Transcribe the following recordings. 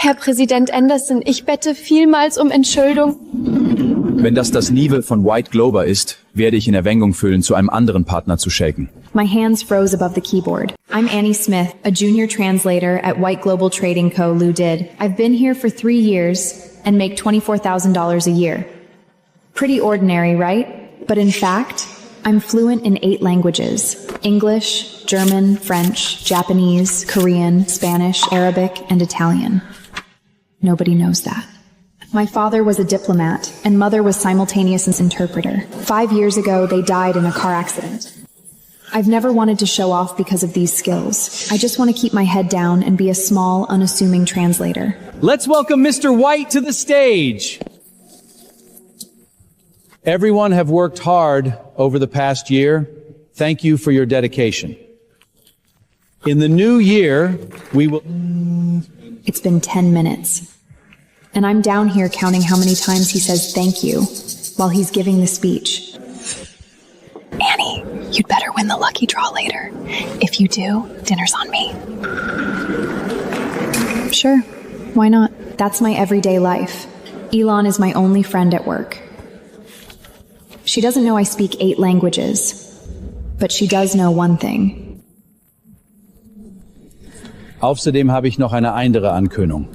Herr Präsident Anderson, ich bette vielmals um Entschuldigung. Wenn das Niveau von White Glober ist, werde ich in Erwägung füllen, zu einem anderen Partner zu shaken. My hands froze above the keyboard. I'm Annie Smith, a junior translator at White Global Trading Co. Lou Did. I've been here for 3 years and make $24,000 a year. Pretty ordinary, right? But in fact, I'm fluent in 8 languages: English, German, French, Japanese, Korean, Spanish, Arabic, and Italian. Nobody knows that. My father was a diplomat, and mother was simultaneous interpreter. 5 years ago, they died in a car accident. I've never wanted to show off because of these skills. I just want to keep my head down and be a small, unassuming translator. Let's welcome Mr. White to the stage. Everyone have worked hard over the past year. Thank you for your dedication. In the new year, we will... It's been 10 minutes. And I'm down here counting how many times he says thank you while he's giving the speech. Annie, you'd better win the lucky draw later. If you do, dinner's on me. Sure, why not? That's my everyday life. Elon is my only friend at work. She doesn't know I speak 8 languages, but she does know one thing. Außerdem habe ich noch eine andere Ankündigung.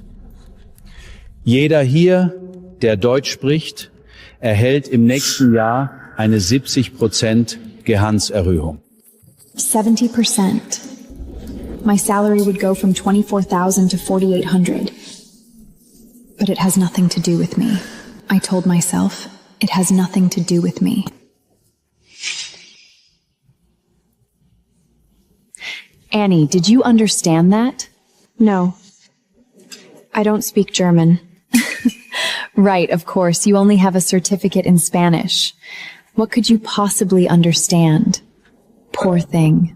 Jeder hier, der Deutsch spricht, erhält im nächsten Jahr eine 70% Gehaltserhöhung. 70%. My salary would go from $24,000 to $4,800. But it has nothing to do with me. I told myself, it has nothing to do with me. Annie, did you understand that? No. I don't speak German. Right, of course, you only have a certificate in Spanish. What could you possibly understand? Poor thing.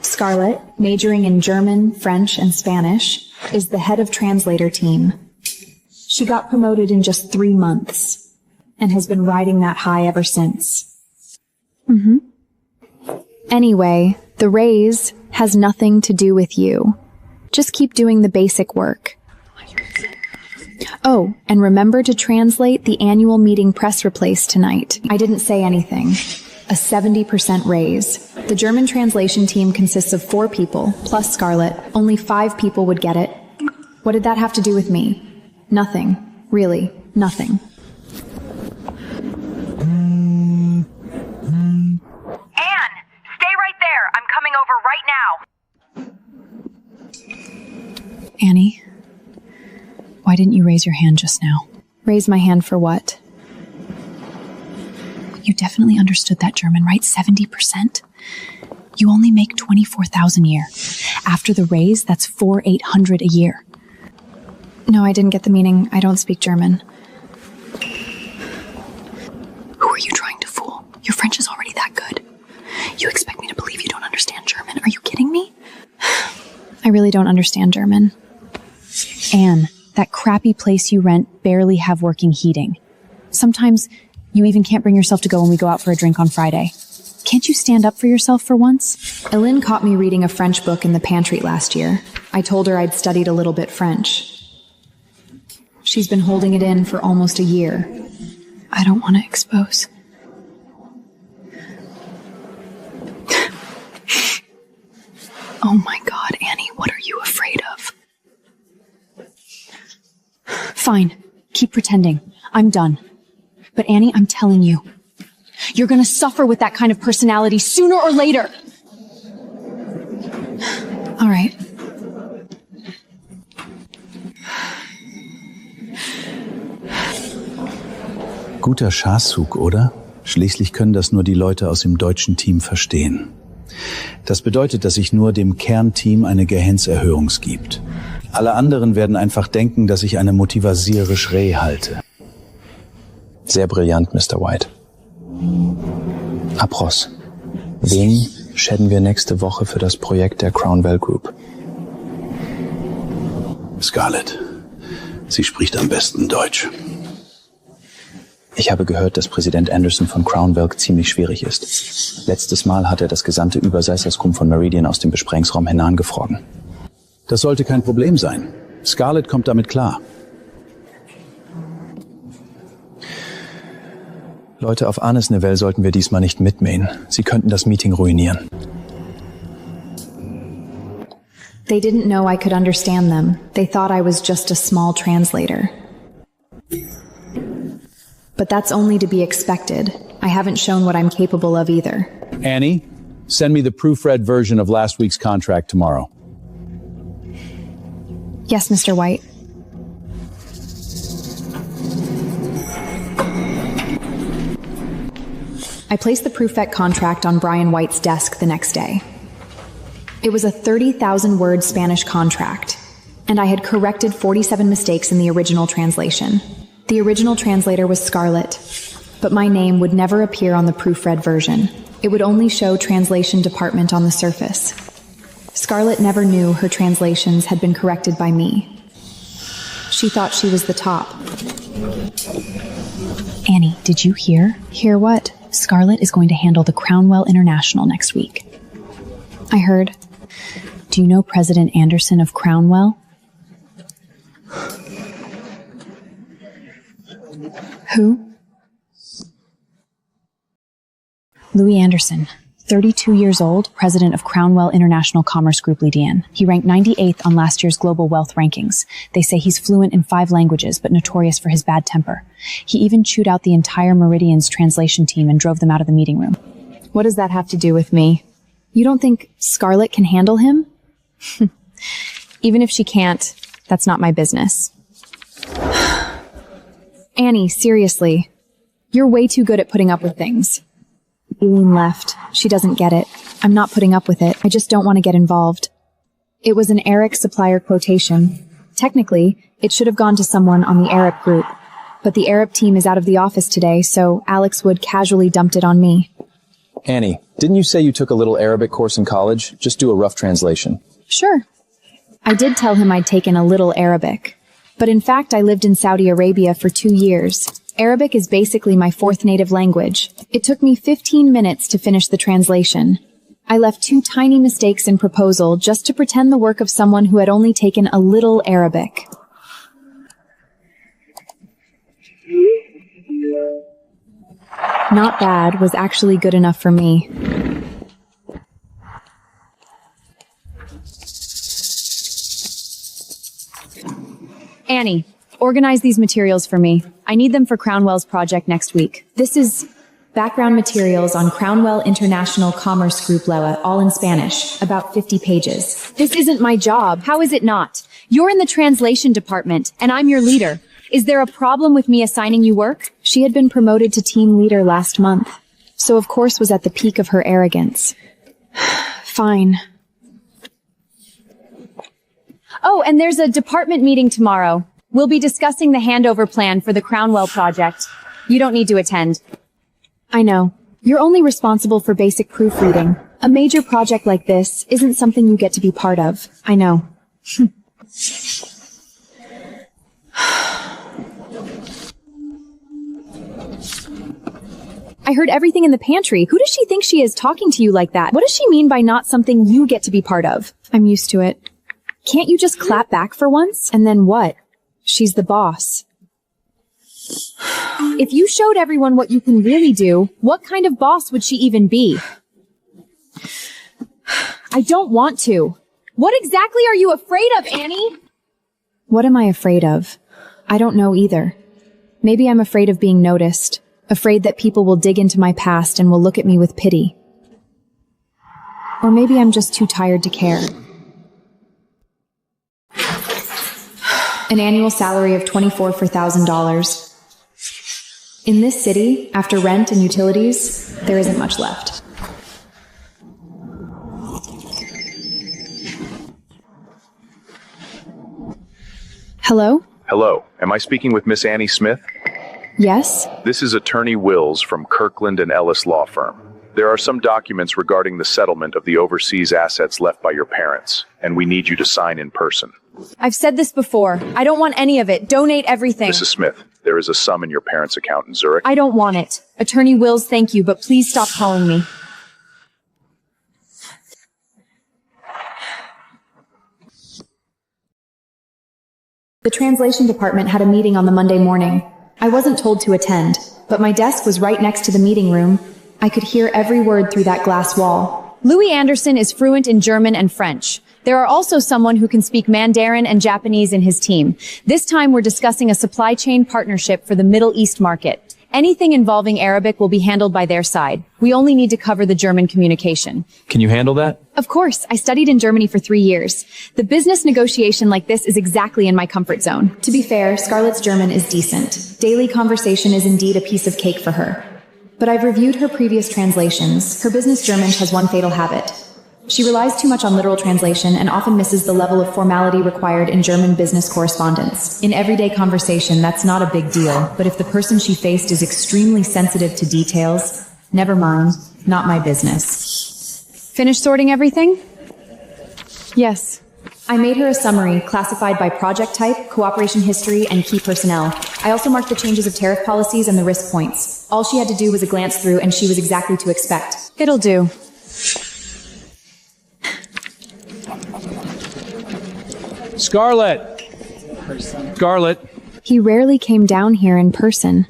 Scarlett, majoring in German, French, and Spanish, is the head of translator team. She got promoted in just 3 months and has been riding that high ever since. Anyway, the raise has nothing to do with you. Just keep doing the basic work. Oh, and remember to translate the annual meeting press release tonight. I didn't say anything. A 70% raise. The German translation team consists of 4 people, plus Scarlett. Only 5 people would get it. What did that have to do with me? Nothing. Really, nothing. Anne, stay right there. I'm coming over right now. Annie, why didn't you raise your hand just now? Raise my hand for what? You definitely understood that German, right? 70%? You only make $24,000 a year. After the raise, that's $4,800 a year. No, I didn't get the meaning. I don't speak German. Who are you trying to fool? Your French is already that good. You expect me to believe you don't understand German? Are you kidding me? I really don't understand German. Anne, that crappy place you rent barely have working heating. Sometimes you even can't bring yourself to go when we go out for a drink on Friday. Can't you stand up for yourself for once? Ellen caught me reading a French book in the pantry last year. I told her I'd studied a little bit French. She's been holding it in for almost a year. I don't want to expose. Oh my God, Annie, what are you afraid of? Fine, keep pretending. I'm done. But Annie, I'm telling you, you're gonna suffer with that kind of personality sooner or later. All right. Guter Schachzug, oder? Schließlich können das nur die Leute aus dem deutschen Team verstehen. Das bedeutet, dass sich nur dem Kernteam eine Gehaltserhöhung gibt. Alle anderen werden einfach denken, dass ich eine motivasierisch Reh halte. Sehr brillant, Mr. White. Apros. Wen schäden wir nächste Woche für das Projekt der Crownwell Group? Scarlett. Sie spricht am besten Deutsch. Ich habe gehört, dass Präsident Anderson von Crownwell ziemlich schwierig ist. Letztes Mal hat er das gesamte Übersetzerskrum von Meridian aus dem Besprechungsraum hinangefroren. Das sollte kein Problem sein. Scarlett kommt damit klar. Leute, auf Arnes Nivelle sollten wir diesmal nicht mitmähen. Sie könnten das Meeting ruinieren. They didn't know I could understand them. They thought I was just a small translator. But that's only to be expected. I haven't shown what I'm capable of either. Annie, send me the proofread version of last week's contract tomorrow. Yes, Mr. White. I placed the proofread contract on Brian White's desk the next day. It was a 30,000-word Spanish contract, and I had corrected 47 mistakes in the original translation. The original translator was Scarlett, but my name would never appear on the proofread version. It would only show translation department on the surface. Scarlett never knew her translations had been corrected by me. She thought she was the top. Annie, did you hear? Hear what? Scarlett is going to handle the Crownwell International next week. I heard. Do you know President Anderson of Crownwell? Who? Louis Anderson, 32 years old, president of Crownwell International Commerce Group Lydian. He ranked 98th on last year's global wealth rankings. They say he's fluent in 5 languages, but notorious for his bad temper. He even chewed out the entire Meridian's translation team and drove them out of the meeting room. What does that have to do with me? You don't think Scarlett can handle him? Even if she can't, that's not my business. Annie, seriously. You're way too good at putting up with things. Eileen left. She doesn't get it. I'm not putting up with it. I just don't want to get involved. It was an Eric supplier quotation. Technically, it should have gone to someone on the Arab group. But the Arab team is out of the office today, so Alex Wood casually dumped it on me. Annie, didn't you say you took a little Arabic course in college? Just do a rough translation. Sure. I did tell him I'd taken a little Arabic. But in fact, I lived in Saudi Arabia for 2 years. Arabic is basically my 4th native language. It took me 15 minutes to finish the translation. I left 2 tiny mistakes in proposal just to pretend the work of someone who had only taken a little Arabic. Not bad was actually good enough for me. Annie, organize these materials for me. I need them for Crownwell's project next week. This is background materials on Crownwell International Commerce Group Lewa, all in Spanish, about 50 pages. This isn't my job. How is it not? You're in the translation department, and I'm your leader. Is there a problem with me assigning you work? She had been promoted to team leader last month, so of course was at the peak of her arrogance. Fine. Oh, and there's a department meeting tomorrow. We'll be discussing the handover plan for the Crownwell project. You don't need to attend. I know. You're only responsible for basic proofreading. A major project like this isn't something you get to be part of. I know. I heard everything in the pantry. Who does she think she is talking to you like that? What does she mean by not something you get to be part of? I'm used to it. Can't you just clap back for once? And then what? She's the boss. If you showed everyone what you can really do, what kind of boss would she even be? I don't want to. What exactly are you afraid of, Annie? What am I afraid of? I don't know either. Maybe I'm afraid of being noticed, afraid that people will dig into my past and will look at me with pity. Or maybe I'm just too tired to care. An annual salary of $24,000. In this city, after rent and utilities, there isn't much left. Hello? Hello. Am I speaking with Miss Annie Smith? Yes? This is Attorney Wills from Kirkland & Ellis Law Firm. There are some documents regarding the settlement of the overseas assets left by your parents, and we need you to sign in person. I've said this before. I don't want any of it. Donate everything. Mrs. Smith, there is a sum in your parents' account in Zurich. I don't want it. Attorney Wills, thank you, but please stop calling me. The translation department had a meeting on the Monday morning. I wasn't told to attend, but my desk was right next to the meeting room. I could hear every word through that glass wall. Louis Anderson is fluent in German and French. There are also someone who can speak Mandarin and Japanese in his team. This time we're discussing a supply chain partnership for the Middle East market. Anything involving Arabic will be handled by their side. We only need to cover the German communication. Can you handle that? Of course, I studied in Germany for 3 years. The business negotiation like this is exactly in my comfort zone. To be fair, Scarlett's German is decent. Daily conversation is indeed a piece of cake for her. But I've reviewed her previous translations. Her business German has one fatal habit. She relies too much on literal translation and often misses the level of formality required in German business correspondence. In everyday conversation, that's not a big deal, but if the person she faced is extremely sensitive to details, never mind, not my business. Finished sorting everything? Yes. I made her a summary classified by project type, cooperation history, and key personnel. I also marked the changes of tariff policies and the risk points. All she had to do was a glance through and she was exactly to expect. It'll do. Scarlett! Scarlett! He rarely came down here in person.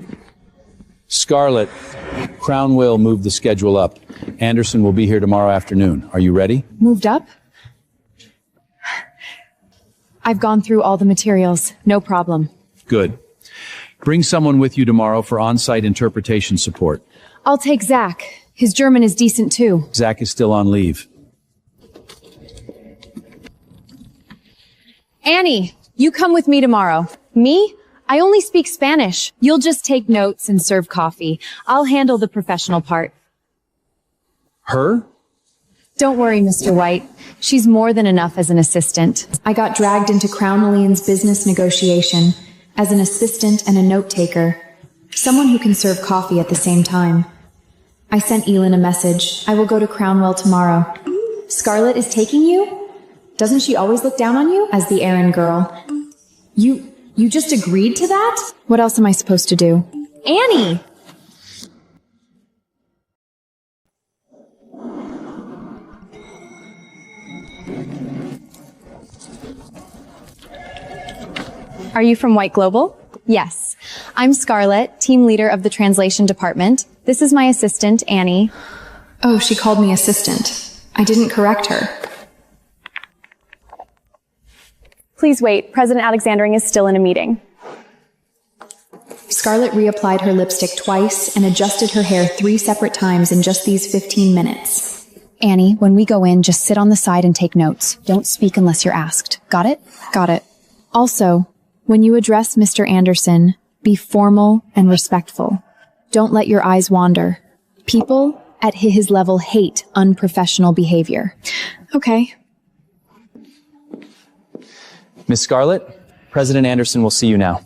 Scarlett, Crown will move the schedule up. Anderson will be here tomorrow afternoon. Are you ready? Moved up? I've gone through all the materials. No problem. Good. Bring someone with you tomorrow for on-site interpretation support. I'll take Zach. His German is decent too. Zach is still on leave. Annie, you come with me tomorrow. Me? I only speak Spanish. You'll just take notes and serve coffee. I'll handle the professional part. Her? Don't worry, Mr. White. She's more than enough as an assistant. I got dragged into Crown Williams' business negotiation as an assistant and a note-taker. Someone who can serve coffee at the same time. I sent Elin a message. I will go to Crownwell tomorrow. Scarlett is taking you? Doesn't she always look down on you as the errand girl? You just agreed to that? What else am I supposed to do? Annie! Are you from White Global? Yes. I'm Scarlett, team leader of the translation department. This is my assistant, Annie. Oh, she called me assistant. I didn't correct her. Please wait. President Alexandering is still in a meeting. Scarlett reapplied her lipstick twice and adjusted her hair 3 separate times in just these 15 minutes. Annie, when we go in, just sit on the side and take notes. Don't speak unless you're asked. Got it? Got it. Also, when you address Mr. Anderson, be formal and respectful. Don't let your eyes wander. People at his level hate unprofessional behavior. Okay. Miss Scarlett, President Anderson will see you now.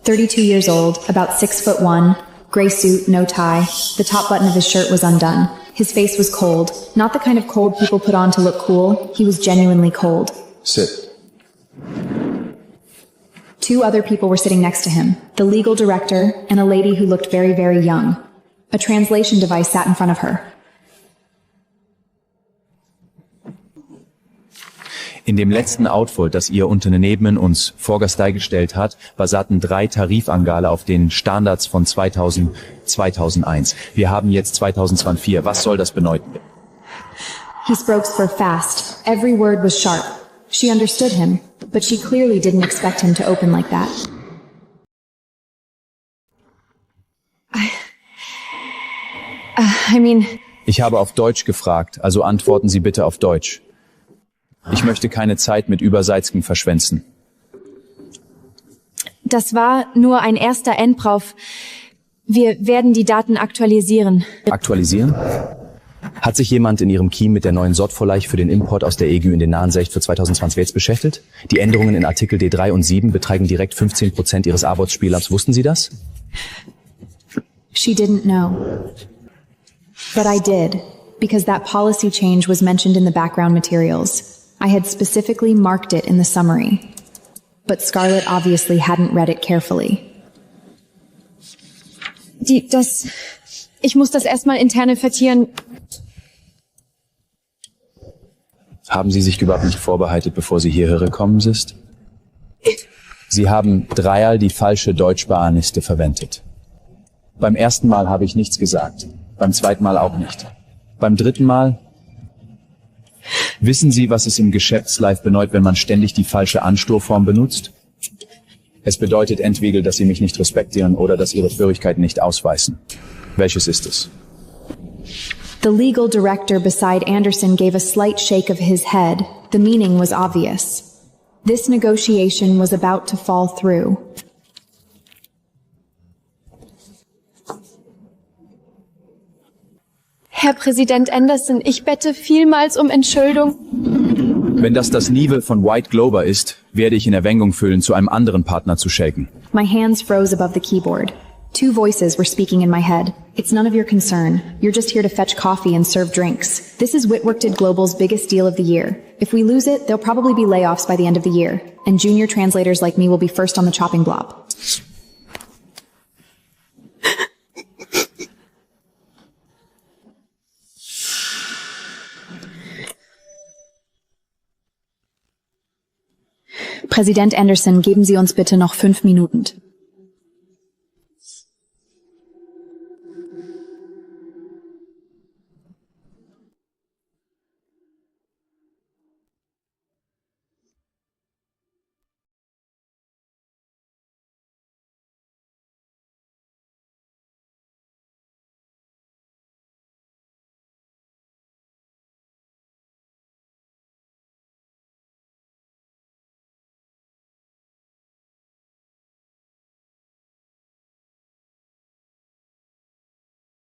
"32 years old, about 6'1", gray suit, no tie. The top button of his shirt was undone. His face was cold. Not the kind of cold people put on to look cool. He was genuinely cold. Sit. 2 other people were sitting next to him, the legal director and a lady who looked very, very young. A translation device sat in front of her. In dem letzten Output, das Ihr Unternehmen uns vorgestellt hat, basierten 3 Tarifangale auf den Standards von 2001. Wir haben jetzt 2024. Was soll das bedeuten? He spoke fast. Every word was sharp. She understood him, but she clearly didn't expect him to open like that. Ich habe auf Deutsch gefragt, also antworten Sie bitte auf Deutsch. Ich möchte keine Zeit mit Überseitigen verschwenden. Das war nur ein erster Endbrauf. Wir werden die Daten aktualisieren. Aktualisieren? Hat sich jemand in Ihrem Team mit der neuen Sortvorlage für den Import aus der EU in den nahen Sicht für 2020 jetzt beschäftigt? Die Änderungen in Artikel D3 und 7 beträgen direkt 15% Ihres Arbeitsspielraums. Wussten Sie das? She didn't know. But I did, because that policy change was mentioned in the background materials. I had specifically marked it in the summary. But Scarlett obviously hadn't read it carefully. Ich muss das erstmal intern vertieren. Haben Sie sich überhaupt nicht vorbereitet, bevor Sie hierher gekommen sind? Sie haben dreimal die falsche Deutschsparliste verwendet. Beim ersten Mal habe ich nichts gesagt. Beim zweiten Mal auch nicht. Beim dritten Mal? Wissen Sie, was es im Geschäftslife bedeutet, wenn man ständig die falsche Anstufform benutzt? Es bedeutet entweder, dass Sie mich nicht respektieren oder dass Ihre Fähigkeiten nicht ausweisen. Welches ist es? The legal director beside Anderson gave a slight shake of his head. The meaning was obvious. This negotiation was about to fall through. Herr Präsident Anderson, ich bette vielmals um Entschuldigung. Wenn das Niveau von White Glober ist, werde ich in Erwägung füllen, zu einem anderen Partner zu shaken. My hands froze above the keyboard. Two voices were speaking in my head. It's none of your concern. You're just here to fetch coffee and serve drinks. This is Whitworked Global's biggest deal of the year. If we lose it, there'll probably be layoffs by the end of the year. And junior translators like me will be first on the chopping block. Präsident Anderson, geben Sie uns bitte noch 5 Minuten.